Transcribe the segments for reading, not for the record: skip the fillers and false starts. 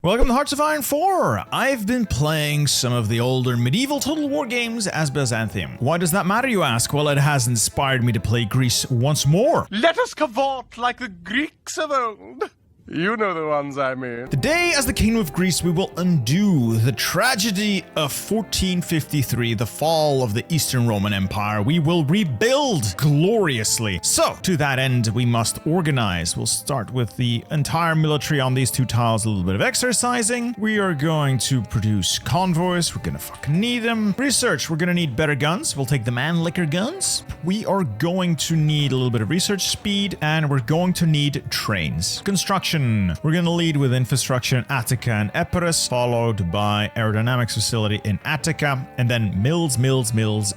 Welcome to Hearts of Iron 4! I've been playing some of the older medieval Total War games as Byzantium. Why does that matter, you ask? Well, it has inspired me to play Greece once more. Let us cavort like the Greeks of old. You know the ones I mean. Today, as the Kingdom of Greece, we will undo the tragedy of 1453, the fall of the Eastern Roman Empire. We will rebuild gloriously. So, to that end, we must organize. We'll start with the entire military on these two tiles, a little bit of exercising. We are going to produce convoys. We're gonna fucking need them. Research, we're gonna need better guns. We'll take the Mannlicher guns. We are going to need a little bit of research speed, and we're going to need trains. Construction. We're going to lead with infrastructure in Attica and Epirus, followed by aerodynamics facility in Attica, and then mills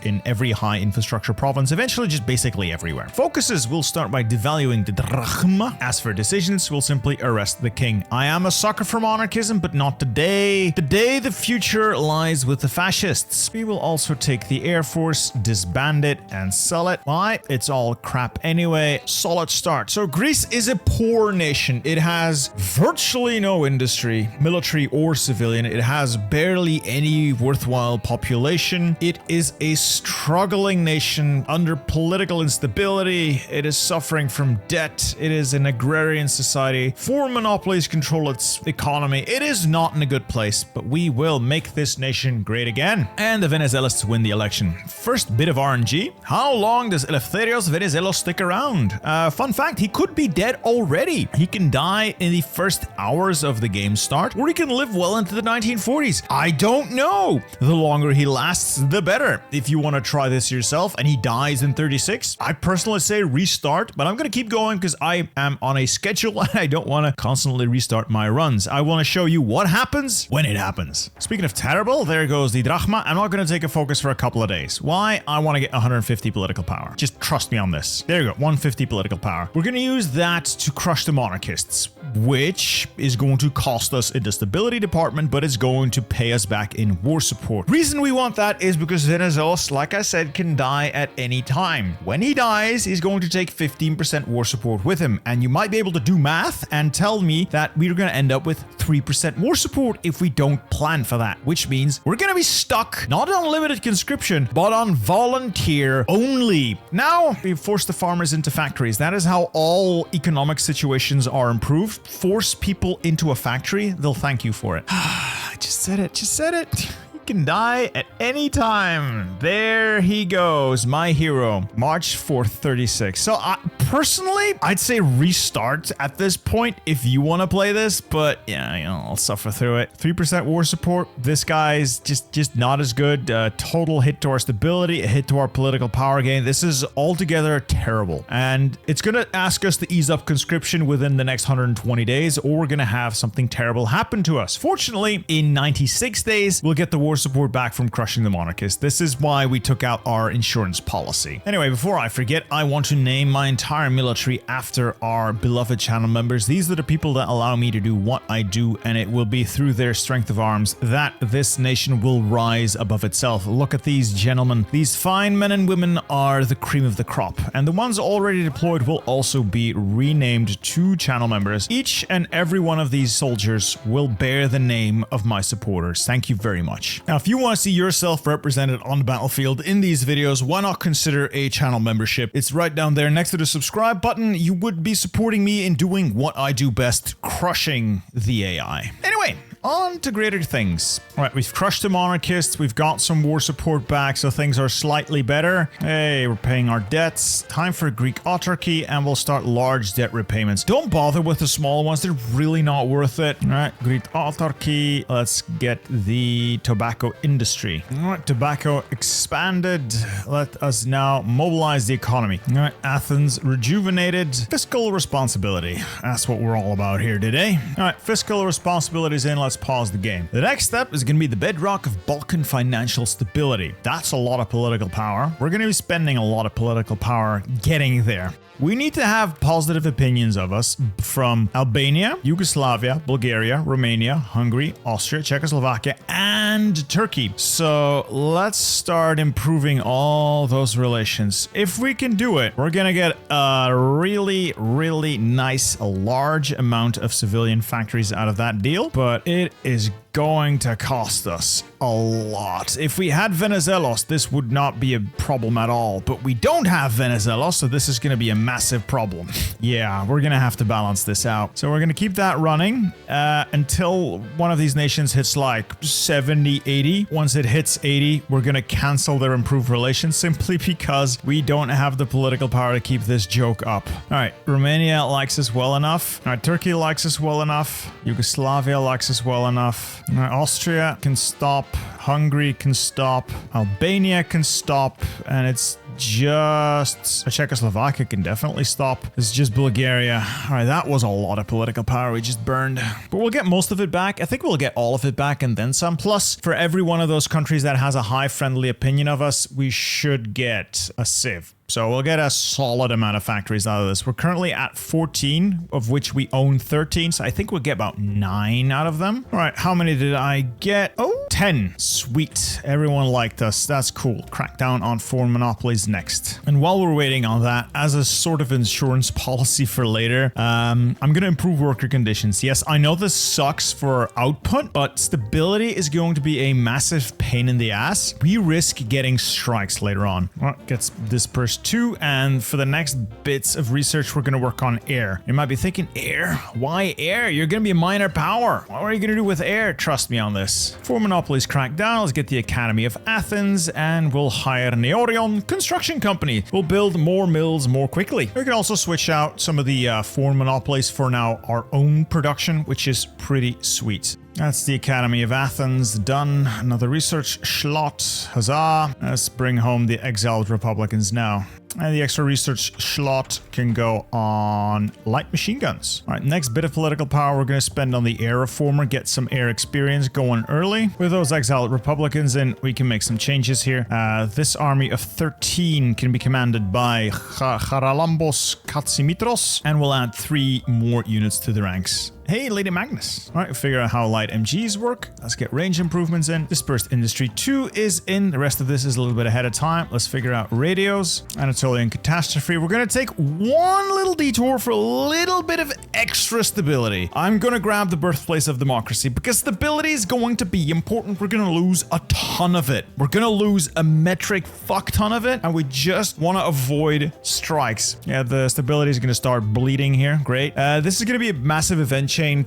in every high infrastructure province, eventually just basically everywhere. Focuses, we'll start by devaluing the drachma. As for decisions, we'll simply arrest the king. I am a sucker for monarchism, but not today. Today, the future lies with the fascists. We will also take the air force, disband it, and sell it. Why? It's all crap anyway. Solid start. So Greece is a poor nation. It has virtually no industry, military or civilian. It has barely any worthwhile population. It is a struggling nation under political instability. It is suffering from debt. It is an agrarian society. Foreign monopolies control its economy. It is not in a good place, but we will make this nation great again. And the Venizelos win the election. First bit of RNG. How long does Eleftherios Venizelos stick around? Fun fact, he could be dead already. He can die in the first hours of the game start, or he can live well into the 1940s. I don't know. The longer he lasts, the better. If you want to try this yourself and he dies in 36, I personally say restart, but I'm going to keep going because I am on a schedule and I don't want to constantly restart my runs. I want to show you what happens when it happens. Speaking of terrible, there goes the drachma. I'm not going to take a focus for a couple of days. Why? I want to get 150 political power. Just trust me on this. There you go, 150 political power. We're going to use that to crush the monarchists, which is going to cost us in the stability department, but it's going to pay us back in war support. Reason we want that is because Venizelos, like I said, can die at any time. When he dies, he's going to take 15% war support with him, and you might be able to do math and tell me that we're going to end up with 3% war support if we don't plan for that, which means we're going to be stuck not on limited conscription, but on volunteer only. Now, we force the farmers into factories. That is how all economic situations are improved. Force people into a factory, they'll thank you for it. I just said it. He can die at any time. There he goes, my hero. March 4th, 36. So personally, I'd say restart at this point if you want to play this, but yeah, you know, I'll suffer through it. 3% war support. This guy's just not as good. Total hit to our stability, a hit to our political power gain. This is altogether terrible. And it's going to ask us to ease up conscription within the next 120 days, or we're going to have something terrible happen to us. Fortunately, in 96 days, we'll get the war support back from crushing the monarchists. This is why we took out our insurance policy. Anyway, before I forget, I want to name my entire military after our beloved channel members. These are the people that allow me to do what I do, and it will be through their strength of arms that this nation will rise above itself. Look at these gentlemen. These fine men and women are the cream of the crop, and the ones already deployed will also be renamed to channel members. Each and every one of these soldiers will bear the name of my supporters. Thank you very much. Now, if you want to see yourself represented on the battlefield in these videos, why not consider a channel membership? It's right down there next to the subscribe button. You would be supporting me in doing what I do best, crushing the AI. Anyway, on to greater things. All right, we've crushed the monarchists. We've got some war support back, so things are slightly better. Hey, we're paying our debts. Time for Greek autarky, and we'll start large debt repayments. Don't bother with the small ones. They're really not worth it. All right, Greek autarky. Let's get the tobacco industry. All right, tobacco expanded. Let us now mobilize the economy. All right, Athens rejuvenated. Fiscal responsibility. That's what we're all about here today. All right, fiscal responsibilities in. Let's pause the game. The next step is going to be the bedrock of Balkan financial stability. That's a lot of political power. We're going to be spending a lot of political power getting there. We need to have positive opinions of us from Albania, Yugoslavia, Bulgaria, Romania, Hungary, Austria, Czechoslovakia, and Turkey. So let's start improving all those relations. If we can do it, we're gonna get a really nice, large amount of civilian factories out of that deal. But but it is going to cost us a lot. If we had Venizelos, this would not be a problem at all, but we don't have Venizelos, so this is going to be a massive problem. Yeah, we're going to have to balance this out. So we're going to keep that running until one of these nations hits like 70, 80. Once it hits 80, we're going to cancel their improved relations simply because we don't have the political power to keep this joke up. All right, Romania likes us well enough. All right, Turkey likes us well enough. Yugoslavia likes us well enough. Austria can stop, Hungary can stop, Albania can stop, and it's just Czechoslovakia can definitely stop. It's just Bulgaria. All right, that was a lot of political power we just burned, but we'll get most of it back. I think we'll get all of it back and then some. Plus, for every one of those countries that has a high friendly opinion of us, we should get a civ. So we'll get a solid amount of factories out of this. We're currently at 14, of which we own 13. So I think we'll get about 9 out of them. All right, how many did I get? Oh, 10. Sweet. Everyone liked us. That's cool. Crackdown on foreign monopolies next. And while we're waiting on that, as a sort of insurance policy for later, I'm going to improve worker conditions. Yes, I know this sucks for output, but stability is going to be a massive pain in the ass. We risk getting strikes later on. Well, gets dispersed too, and for the next bits of research, we're going to work on air. You might be thinking, air? Why air? You're going to be a minor power. What are you going to do with air? Trust me on this. For monopolies cracked down, let's get the Academy of Athens, and we'll hire Neorion Construction Company. We'll build more mills more quickly. We can also switch out some of the foreign monopolies for now our own production, which is pretty sweet. That's the Academy of Athens done. Another research slot. Huzzah. Let's bring home the exiled Republicans now. And the extra research slot can go on light machine guns. All right, next bit of political power we're going to spend on the air reformer, get some air experience going early. With those exiled Republicans in, we can make some changes here. This army of 13 can be commanded by Charalambos Katsimitros, and we'll add 3 more units to the ranks. Hey, Lady Magnus. All right, figure out how light MGs work. Let's get range improvements in. Dispersed Industry 2 is in. The rest of this is a little bit ahead of time. Let's figure out radios. Anatolian Catastrophe. We're going to take one little detour for a little bit of extra stability. I'm going to grab the birthplace of democracy because stability is going to be important. We're going to lose a ton of it. We're going to lose a metric fuck ton of it, and we just want to avoid strikes. Yeah, the stability is going to start bleeding here. Great. This is going to be a massive event chain,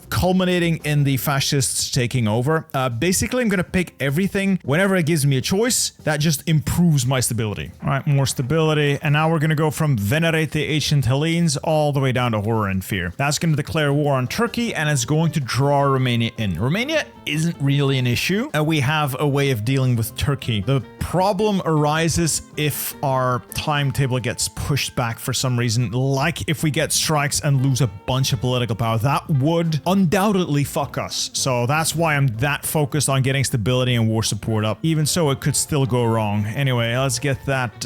culminating in the fascists taking over. Basically, I'm going to pick everything whenever it gives me a choice that just improves my stability. All right, more stability. And now we're going to go from venerate the ancient Hellenes all the way down to horror and fear. That's going to declare war on Turkey, and it's going to draw Romania in. Romania isn't really an issue. We have a way of dealing with Turkey. The problem arises if our timetable gets pushed back for some reason, like if we get strikes and lose a bunch of political power. That would undoubtedly fuck us. So that's why I'm that focused on getting stability and war support up. Even so, it could still go wrong. Anyway, let's get that.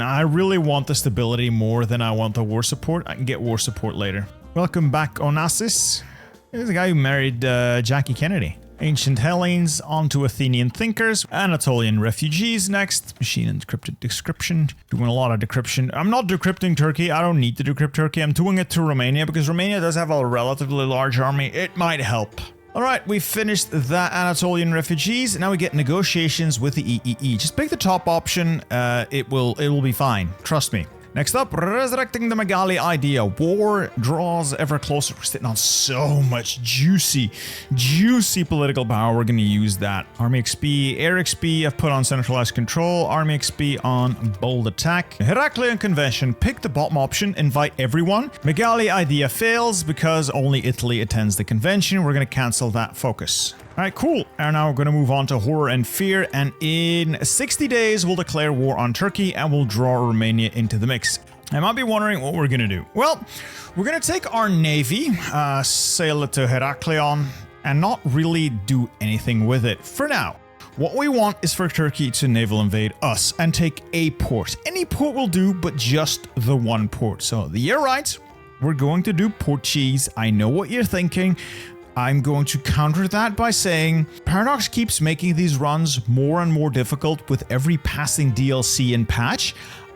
I really want the stability more than I want the war support. I can get war support later. Welcome back, Onassis. Here's the guy who married Jackie Kennedy. Ancient Hellenes, onto Athenian thinkers, Anatolian refugees next, machine encrypted description, doing a lot of decryption. I'm not decrypting Turkey, I don't need to decrypt Turkey, I'm doing it to Romania because Romania does have a relatively large army, it might help. Alright, we finished that Anatolian refugees, now we get negotiations with the EEE. Just pick the top option, it will be fine, trust me. Next up, resurrecting the Megali idea. War draws ever closer. We're sitting on so much juicy political power. We're going to use that. Army XP, Air XP, I've put on centralized control. Army XP on bold attack. Heraklion Convention, pick the bottom option, invite everyone. Megali idea fails because only Italy attends the convention. We're going to cancel that focus. Alright, cool. And now we're going to move on to horror and fear, and in 60 days we'll declare war on Turkey and we'll draw Romania into the mix. I might be wondering what we're going to do. Well, we're going to take our navy, sail it to Heraklion, and not really do anything with it for now. What we want is for Turkey to naval invade us and take a port. Any port will do, but just the one port. So, you're right. We're going to do Portuguese. I know what you're thinking. I'm going to counter that by saying Paradox keeps making these runs more and more difficult with every passing DLC and patch.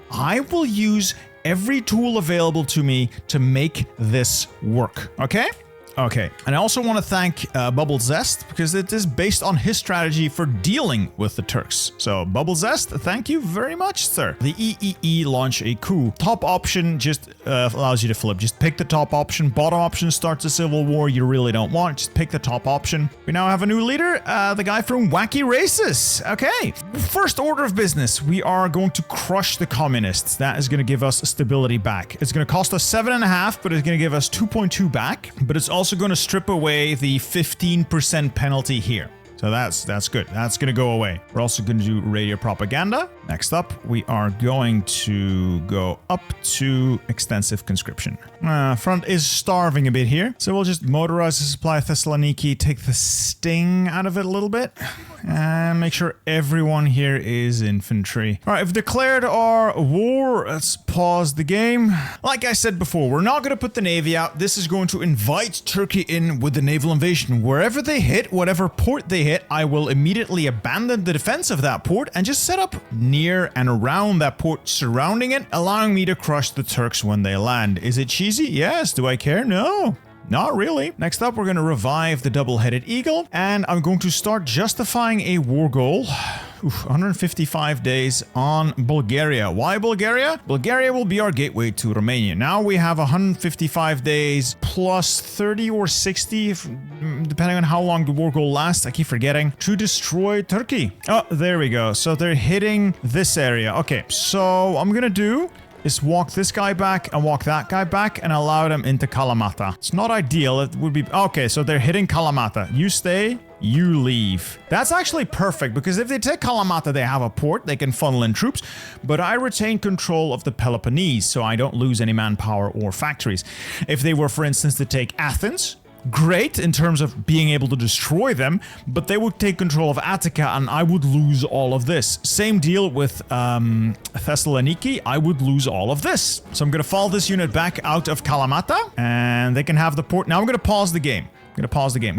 I will use every tool available to me to make this work, okay? Okay, and I also want to thank Bubble Zest because it is based on his strategy for dealing with the Turks. So Bubble Zest, thank you very much, sir. The EEE launch a coup. Top option just allows you to flip. Just pick the top option. Bottom option starts a civil war you really don't want. Just pick the top option. We now have a new leader, the guy from Wacky Races. Okay, first order of business. We are going to crush the communists. That is going to give us stability back. It's going to cost us 7.5, but it's going to give us 2.2 back. But it's also going to strip away the 15% penalty here. So that's good. That's going to go away. We're also going to do radio propaganda. Next up, we are going to go up to extensive conscription. Front is starving a bit here. So we'll just motorize the supply of Thessaloniki, take the sting out of it a little bit, and make sure everyone here is infantry. All right, we've declared our war. Let's pause the game. Like I said before, we're not going to put the navy out. This is going to invite Turkey in with the naval invasion. Wherever they hit, whatever port they hit, I will immediately abandon the defense of that port and just set up near and around that port surrounding it, allowing me to crush the Turks when they land. Is it cheesy? Yes. Do I care? No. Not really. Next up, we're going to revive the double-headed eagle, and I'm going to start justifying a war goal. 155 days on Bulgaria. Why Bulgaria? Bulgaria will be our gateway to Romania. Now we have 155 days plus 30 or 60, depending on how long the war goal lasts. I keep forgetting. To destroy Turkey. Oh, there we go. So they're hitting this area. Okay, so I'm going to do is walk this guy back and walk that guy back and allow them into Kalamata. It's not ideal. It would be... Okay, so they're hitting Kalamata. You stay, you leave. That's actually perfect because if they take Kalamata, they have a port. They can funnel in troops. But I retain control of the Peloponnese, so I don't lose any manpower or factories. If they were, for instance, to take Athens... Great in terms of being able to destroy them, but they would take control of Attica and I would lose all of this. Same deal with Thessaloniki, I would lose all of this. So I'm going to follow this unit back out of Kalamata and they can have the port. Now I'm going to pause the game. I'm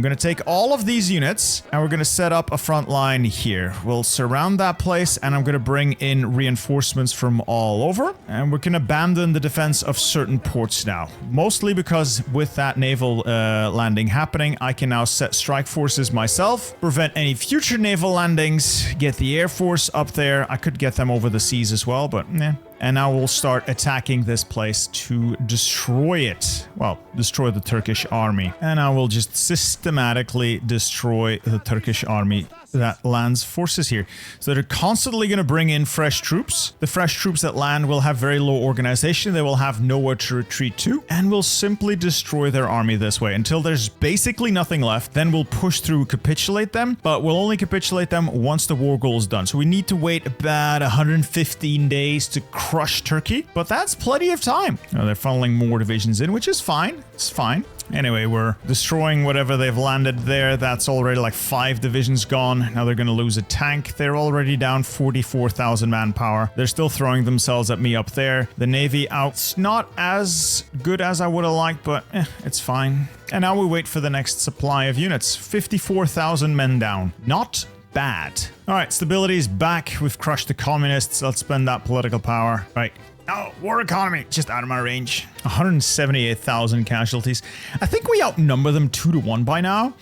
going to take all of these units and we're going to set up a front line here. We'll surround that place and I'm going to bring in reinforcements from all over. And we can abandon the defense of certain ports now. Mostly because with that naval landing happening, I can now set strike forces myself, prevent any future naval landings, get the Air Force up there. I could get them over the seas as well, but nah. And now we'll start attacking this place to destroy it. Well, destroy the Turkish army. And I will just systematically destroy the Turkish army that lands forces here. So they're constantly going to bring in fresh troops. The fresh troops that land will have very low organization. They will have nowhere to retreat to. And we'll simply destroy their army this way until there's basically nothing left. Then we'll push through, capitulate them. But we'll only capitulate them once the war goal is done. So we need to wait about 115 days to crush Turkey. But that's plenty of time. Now they're funneling more divisions in, which is fine. It's fine. Anyway, we're destroying whatever they've landed there. That's already like 5 divisions gone. Now they're going to lose a tank. They're already down 44,000 manpower. They're still throwing themselves at me up there. The navy out. It's not as good as I would have liked, but it's fine. And now we wait for the next supply of units. 54,000 men down. Not bad. All right, stability is back. We've crushed the communists. Let's spend that political power. Right. Oh, war economy. Just out of my range. 178,000 casualties. I think we outnumber them 2-1 by now.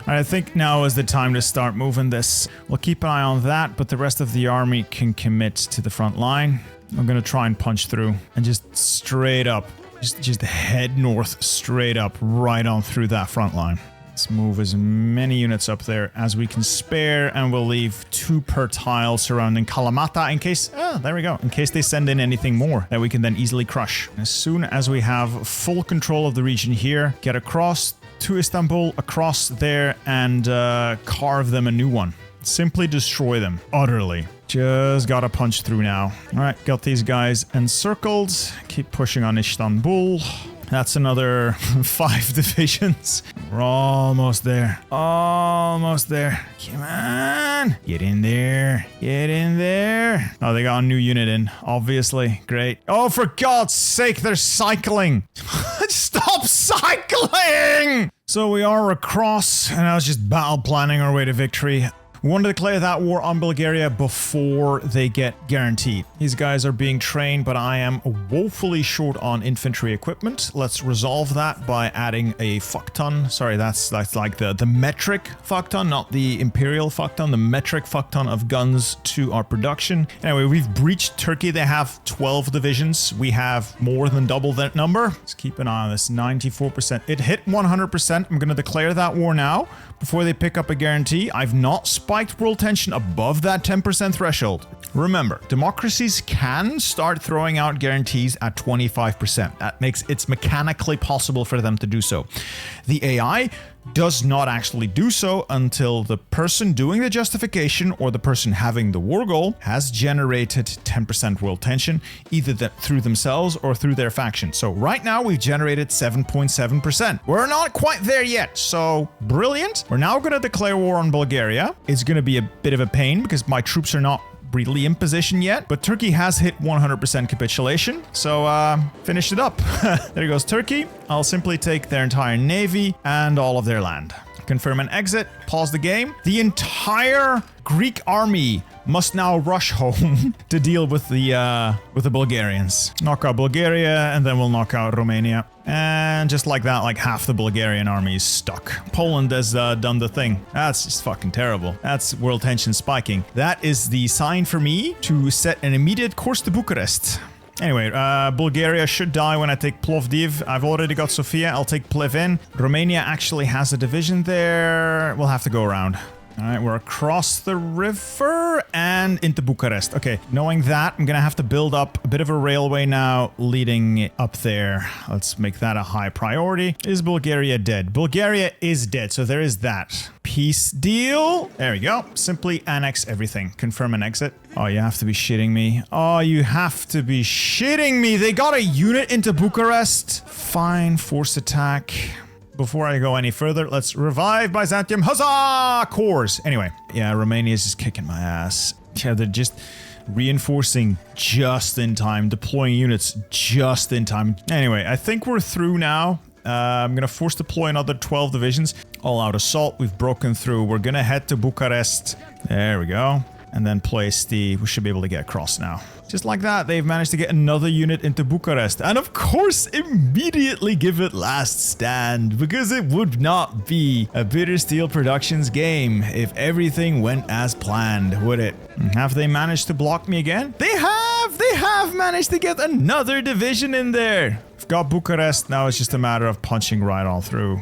I think now is the time to start moving this. We'll keep an eye on that, but the rest of the army can commit to the front line. I'm going to try and punch through and just straight up. Just head north straight up right on through that front line. Let's move as many units up there as we can spare, and we'll leave 2 per tile surrounding Kalamata in case... there we go. In case they send in anything more that we can then easily crush. As soon as we have full control of the region here, get across to Istanbul, across there, and carve them a new one. Simply destroy them. Utterly. Just gotta punch through now. Alright, got these guys encircled. Keep pushing on Istanbul. That's another 5 divisions. We're almost there. Almost there. Come on. Get in there. Get in there. Oh, they got a new unit in. Obviously. Great. Oh, for God's sake, they're cycling. Stop cycling! So we are across, and I was just battle planning our way to victory. We want to declare that war on Bulgaria before they get guaranteed. These guys are being trained, but I am woefully short on infantry equipment. Let's resolve that by adding a fuck ton. Sorry, that's like the metric fuck ton, not the imperial fuck ton, the metric fuck ton of guns to our production. Anyway, we've breached Turkey. They have 12 divisions. We have more than double that number. Let's keep an eye on this. 94%. It hit 100%. I'm going to declare that war now before they pick up a guarantee. I've not spiked world tension above that 10% threshold. Remember, democracies can start throwing out guarantees at 25%. That makes it mechanically possible for them to do so. The AI does not actually do so until the person doing the justification or the person having the war goal has generated 10% world tension, either through themselves or through their faction. So right now we've generated 7.7%. We're not quite there yet, so brilliant. We're now going to declare war on Bulgaria. It's going to be a bit of a pain because my troops are not really in position yet, but Turkey has hit 100% capitulation, so finished it up. There goes Turkey. I'll simply take their entire navy and all of their land. Confirm and exit, pause the game. The entire Greek army must now rush home to deal with the Bulgarians. Knock out Bulgaria, and then we'll knock out Romania. And just like that, like half the Bulgarian army is stuck. Poland has done the thing. That's just fucking terrible. That's world tension spiking. That is the sign for me to set an immediate course to Bucharest. Anyway, Bulgaria should die when I take Plovdiv. I've already got Sofia. I'll take Pleven. Romania actually has a division there. We'll have to go around. All right, we're across the river and into Bucharest. Okay, knowing that, I'm going to have to build up a bit of a railway now leading up there. Let's make that a high priority. Is Bulgaria dead? Bulgaria is dead, so there is that. Peace deal. There we go. Simply annex everything. Confirm and exit. Oh, you have to be shitting me. Oh, you have to be shitting me. They got a unit into Bucharest. Fine, force attack. Before I go any further, let's revive Byzantium. Huzzah! Cores. Anyway, yeah, Romania is just kicking my ass. Yeah, they're just reinforcing just in time, deploying units just in time. Anyway, I think we're through now. I'm going to force deploy another 12 divisions. All out assault. We've broken through. We're going to head to Bucharest. There we go. And then place we should be able to get across now. Just like that, they've managed to get another unit into Bucharest. And of course, immediately give it last stand, because it would not be a Bitter Steel Productions game if everything went as planned, would it? Have they managed to block me again? They have managed to get another division in there. We've got Bucharest, now it's just a matter of punching right on through.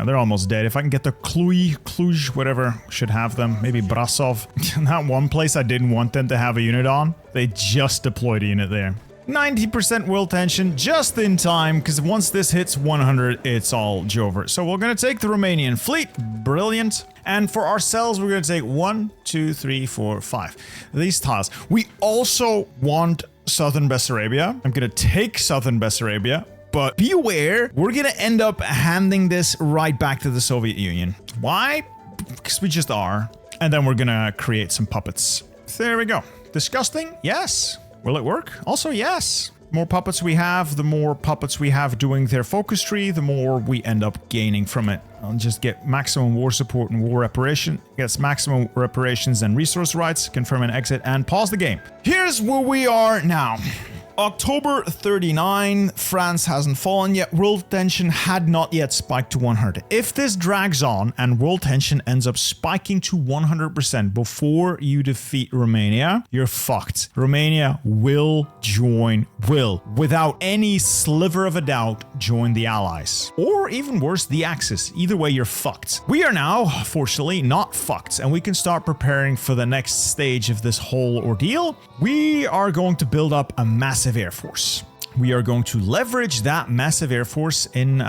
They're almost dead. If I can get the Cluj, whatever, should have them. Maybe Brasov. That one place I didn't want them to have a unit on. They just deployed a unit there. 90% world tension, just in time, because once this hits 100, it's all over. So we're going to take the Romanian fleet. Brilliant. And for ourselves, we're going to take 1, 2, 3, 4, 5. These tiles. We also want Southern Bessarabia. I'm going to take Southern Bessarabia. But be aware, we're going to end up handing this right back to the Soviet Union. Why? Because we just are. And then we're going to create some puppets. There we go. Disgusting? Yes. Will it work? Also, yes. The more puppets we have, the more puppets we have doing their focus tree, the more we end up gaining from it. I'll just get maximum war support and war reparation. Gets maximum reparations and resource rights. Confirm and exit and pause the game. Here's where we are now. October 39, France hasn't fallen yet. World tension had not yet spiked to 100. If this drags on and world tension ends up spiking to 100% before you defeat Romania, you're fucked. Romania will without any sliver of a doubt, join the Allies. Or even worse, the Axis. Either way, you're fucked. We are now, fortunately, not fucked, and we can start preparing for the next stage of this whole ordeal. We are going to build up a massive air force. We are going to leverage that massive air force in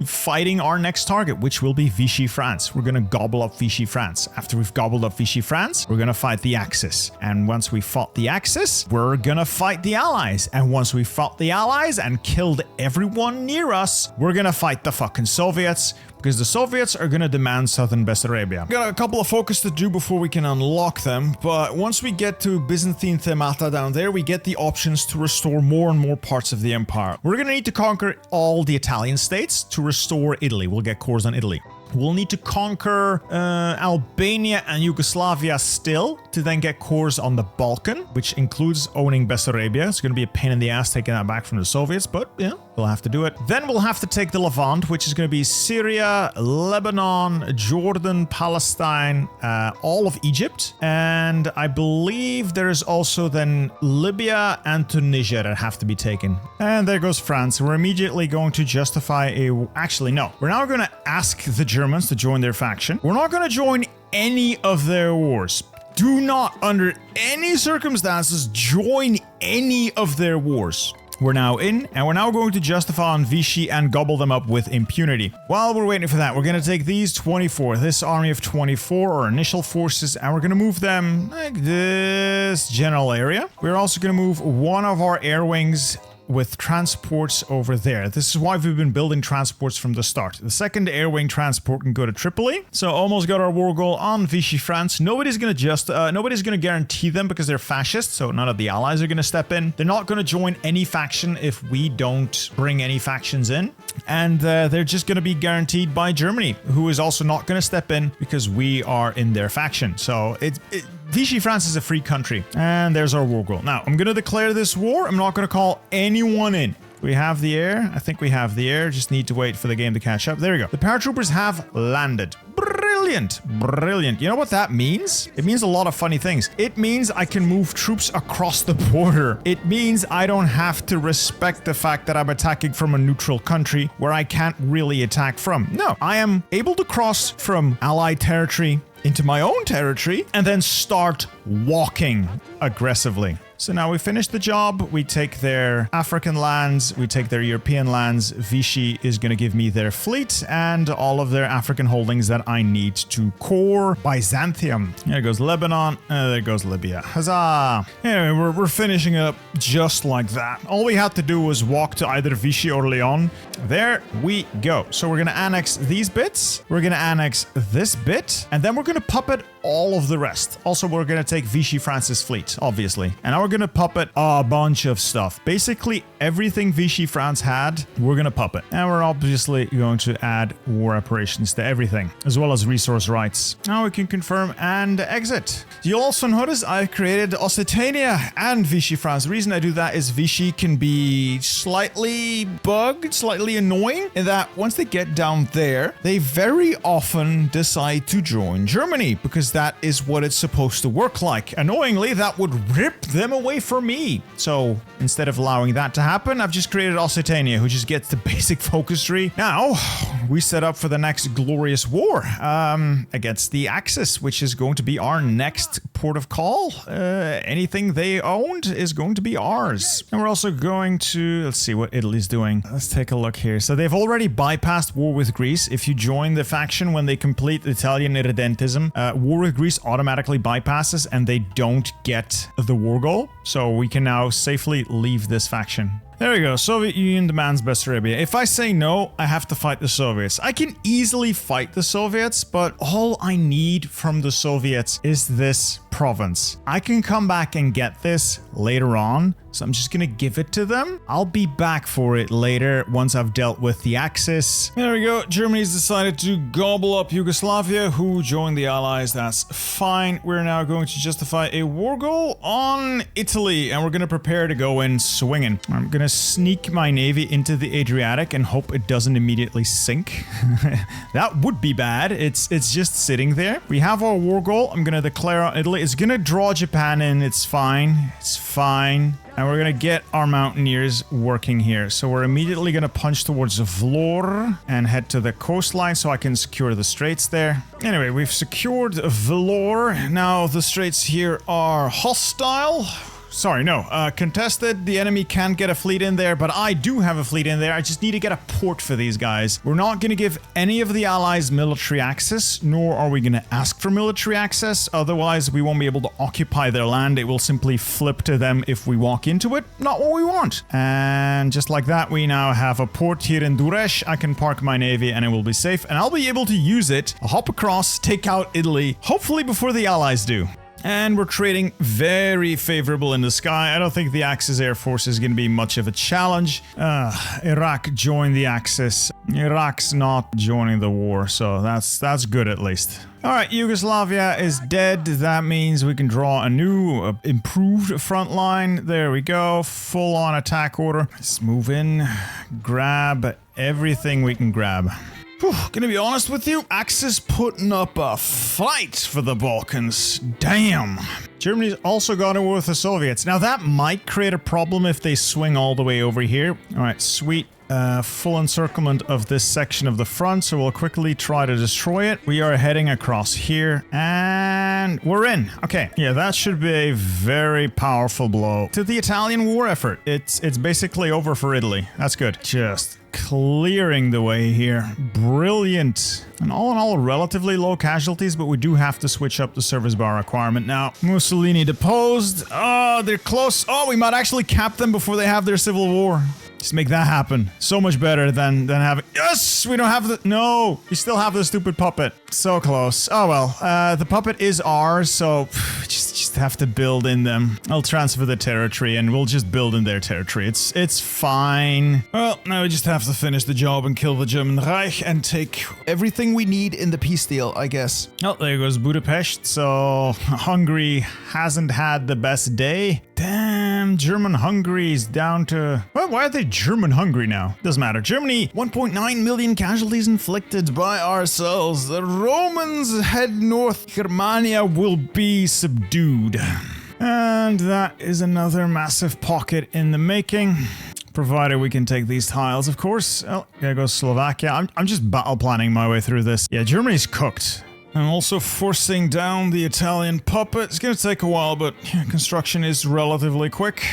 fighting our next target, which will be Vichy France. We're going to gobble up Vichy France. After we've gobbled up Vichy France, we're going to fight the Axis. And once we fought the Axis, we're going to fight the Allies. And once we fought the Allies and killed everyone near us, we're going to fight the fucking Soviets, because the Soviets are going to demand Southern Bessarabia. Got a couple of focus to do before we can unlock them, but once we get to Byzantine Themata down there, we get the options to restore more and more parts of the empire. We're going to need to conquer all the Italian states to restore Italy. We'll get cores on Italy. We'll need to conquer Albania and Yugoslavia still to then get cores on the Balkan, which includes owning Bessarabia. It's going to be a pain in the ass taking that back from the Soviets, but yeah, we'll have to do it. Then we'll have to take the Levant, which is going to be Syria, Lebanon, Jordan, Palestine, all of Egypt. And I believe there's also then Libya and Tunisia that have to be taken. And there goes France. We're immediately going to justify a... Actually, no. We're now going to ask the Germans to join their faction. We're not going to join any of their wars. Do not, under any circumstances, join any of their wars. We're now in, and we're now going to justify on Vichy and gobble them up with impunity. While we're waiting for that, we're going to take these 24, this army of 24, our initial forces, and we're going to move them like this general area. We're also going to move one of our air wings with transports over there. This is why we've been building transports from the start. The second air wing transport can go to Tripoli. So almost got our war goal on Vichy France. Nobody's going to guarantee them because they're fascist. So none of the allies are going to step in. They're not going to join any faction if we don't bring any factions in. And they're just going to be guaranteed by Germany, who is also not going to step in because we are in their faction. So Vichy France is a free country. And there's our war goal. Now, I'm going to declare this war. I'm not going to call anyone in. We have the air. I think we have the air. Just need to wait for the game to catch up. There we go. The paratroopers have landed. Brilliant. Brilliant. You know what that means? It means a lot of funny things. It means I can move troops across the border. It means I don't have to respect the fact that I'm attacking from a neutral country where I can't really attack from. No, I am able to cross from Allied territory into my own territory and then start walking aggressively. So now we finish the job, we take their African lands, we take their European lands. Vichy is going to give me their fleet and all of their African holdings that I need to core Byzantium. There goes Lebanon, there goes Libya. Huzzah! Anyway, we're finishing it up just like that. All we had to do was walk to either Vichy or Lyon. There we go. So we're going to annex these bits, we're going to annex this bit, and then we're going to puppet all of the rest. Also, we're going to take Vichy France's fleet, obviously. And now we're going to puppet a bunch of stuff. Basically, everything Vichy France had, we're going to puppet. And we're obviously going to add war reparations to everything, as well as resource rights. Now we can confirm and exit. You'll also notice I've created Occitania and Vichy France. The reason I do that is Vichy can be slightly bugged, slightly annoying, in that once they get down there, they very often decide to join Germany, because that is what it's supposed to work like. Annoyingly, that would rip them away from me. So instead of allowing that to happen, I've just created Occitania, who just gets the basic focus tree. Now we set up for the next glorious war against the Axis, which is going to be our next port of call. Anything they owned is going to be ours. And we're also going to, let's see what Italy's doing. Let's take a look here. So they've already bypassed war with Greece. If you join the faction when they complete Italian irredentism, war with Greece automatically bypasses and they don't get the war goal. So we can now safely leave this faction. There we go. Soviet Union demands Bessarabia. If I say no, I have to fight the Soviets. I can easily fight the Soviets, but all I need from the Soviets is this province. I can come back and get this later on, so I'm just gonna give it to them. I'll be back for it later once I've dealt with the Axis. There we go. Germany's decided to gobble up Yugoslavia, who joined the Allies. That's fine. We're now going to justify a war goal on Italy, and we're gonna prepare to go in swinging. I'm gonna sneak my navy into the Adriatic and hope it doesn't immediately sink. That would be bad. It's just sitting there. We have our war goal. I'm gonna declare on Italy. It's gonna draw Japan in. It's fine. It's fine. And we're gonna get our mountaineers working here. So we're immediately gonna punch towards Vlor and head to the coastline so I can secure the straits there. Anyway, we've secured Vlor. Now the straits here are hostile. Sorry, no, contested. The enemy can't get a fleet in there, but I do have a fleet in there. I just need to get a port for these guys. We're not going to give any of the allies military access, nor are we going to ask for military access. Otherwise, we won't be able to occupy their land. It will simply flip to them if we walk into it. Not what we want. And just like that, we now have a port here in Duresh. I can park my navy and it will be safe. And I'll be able to use it, hop across, take out Italy, hopefully before the allies do. And we're trading very favorable in the sky. I don't think the Axis Air Force is going to be much of a challenge. Iraq joined the Axis. Iraq's not joining the war, so that's good at least. Alright, Yugoslavia is dead. That means we can draw a new, improved front line. There we go. Full-on attack order. Let's move in, grab everything we can grab. Whew, gonna be honest with you, Axis putting up a fight for the Balkans. Damn. Germany's also got to war with the Soviets. Now that might create a problem if they swing all the way over here. Alright, sweet. Full encirclement of this section of the front, so we'll quickly try to destroy it. We are heading across here, and we're in. Okay, yeah, that should be a very powerful blow to the Italian war effort. It's basically over for Italy. That's good. Just clearing the way here. Brilliant. And all in all, relatively low casualties, but we do have to switch up the service bar requirement now. Mussolini deposed. Oh, they're close. Oh, we might actually cap them before they have their civil war. Just make that happen. So much better than having... Yes! We don't have the... No! We still have the stupid puppet. So close. Oh well. The puppet is ours, so... Just have to build in them. I'll transfer the territory and we'll just build in their territory. It's fine. Well, now we just have to finish the job and kill the German Reich and take everything we need in the peace deal, I guess. Oh, there goes Budapest. So Hungary hasn't had the best day. Damn, German-Hungary's down to... Well, why are they German-Hungary now? Doesn't matter. Germany, 1.9 million casualties inflicted by ourselves. The Romans head north. Germania will be subdued. And that is another massive pocket in the making. Provided we can take these tiles, of course. Oh, there goes Slovakia. I'm just battle planning my way through this. Yeah, Germany's cooked. I'm also forcing down the Italian puppet. It's going to take a while, but construction is relatively quick.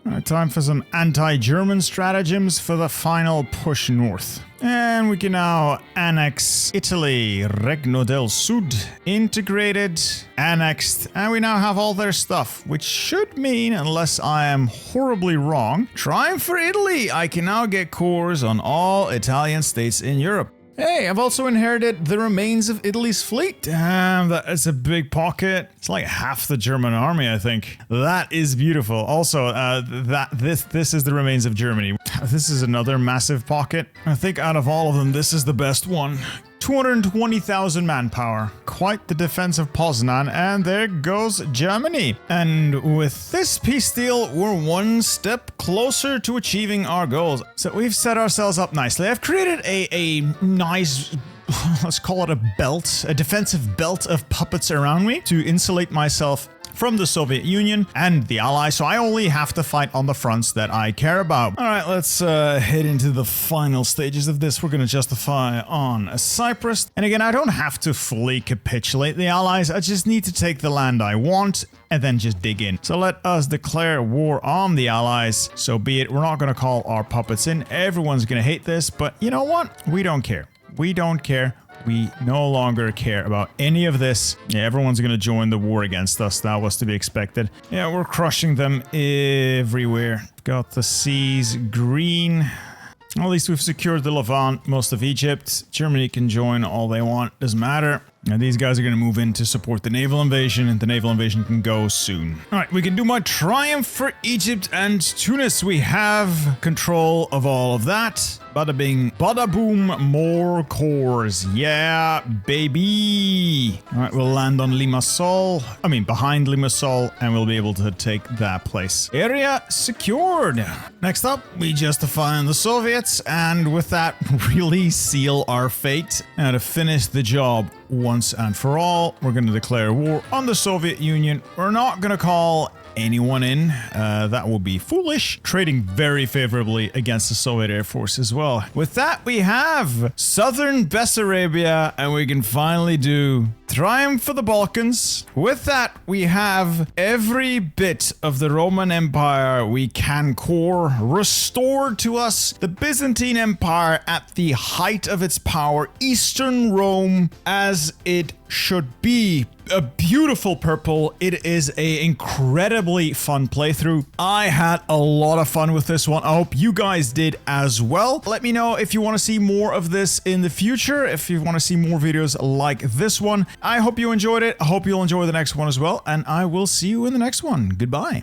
Alright, time for some anti-German stratagems for the final push north. And we can now annex Italy, Regno del Sud, integrated, annexed, and we now have all their stuff, which should mean, unless I am horribly wrong, triumph for Italy! I can now get cores on all Italian states in Europe. Hey, I've also inherited the remains of Italy's fleet. Damn, that is a big pocket. It's like half the German army, I think. That is beautiful. Also, this is the remains of Germany. This is another massive pocket. I think out of all of them, this is the best one. 220,000 manpower. Quite the defense of Poznan, and there goes Germany. And with this peace deal, we're one step closer to achieving our goals. So we've set ourselves up nicely. I've created a nice... let's call it a belt, a defensive belt of puppets around me to insulate myself from the Soviet Union and the Allies, so I only have to fight on the fronts that I care about. Alright, let's head into the final stages of this. We're going to justify on Cyprus. And again, I don't have to fully capitulate the Allies, I just need to take the land I want and then just dig in. So let us declare war on the Allies. So be it, we're not going to call our puppets in. Everyone's going to hate this, but you know what? We don't care. We don't care. We no longer care about any of this. Yeah, everyone's gonna join the war against us. That was to be expected. Yeah, we're crushing them everywhere. Got the seas green. At least we've secured the Levant, most of Egypt. Germany can join all they want, doesn't matter. And these guys are going to move in to support the naval invasion, and the naval invasion can go soon. Alright, we can do my triumph for Egypt and Tunis. We have control of all of that. Bada bing, bada boom, more cores. Yeah, baby. Alright, we'll land on Limassol. I mean, behind Limassol, and we'll be able to take that place. Area secured. Next up, we justify on the Soviets, and with that, really seal our fate. Now to finish the job once and for all, we're going to declare war on the Soviet Union. We're not going to call anyone in. That will be foolish. Trading very favorably against the Soviet Air Force as well. With that, we have southern Bessarabia, and we can finally do triumph for the Balkans. With that, we have every bit of the Roman Empire we can core restored to us. The Byzantine Empire at the height of its power, Eastern Rome as it should be a beautiful purple. It is a incredibly fun playthrough. I had a lot of fun with this one. I hope you guys did as well. Let me know if you want to see more of this in the future, if you want to see more videos like this one. I hope you enjoyed it. I hope you'll enjoy the next one as well, and I will see you in the next one. Goodbye.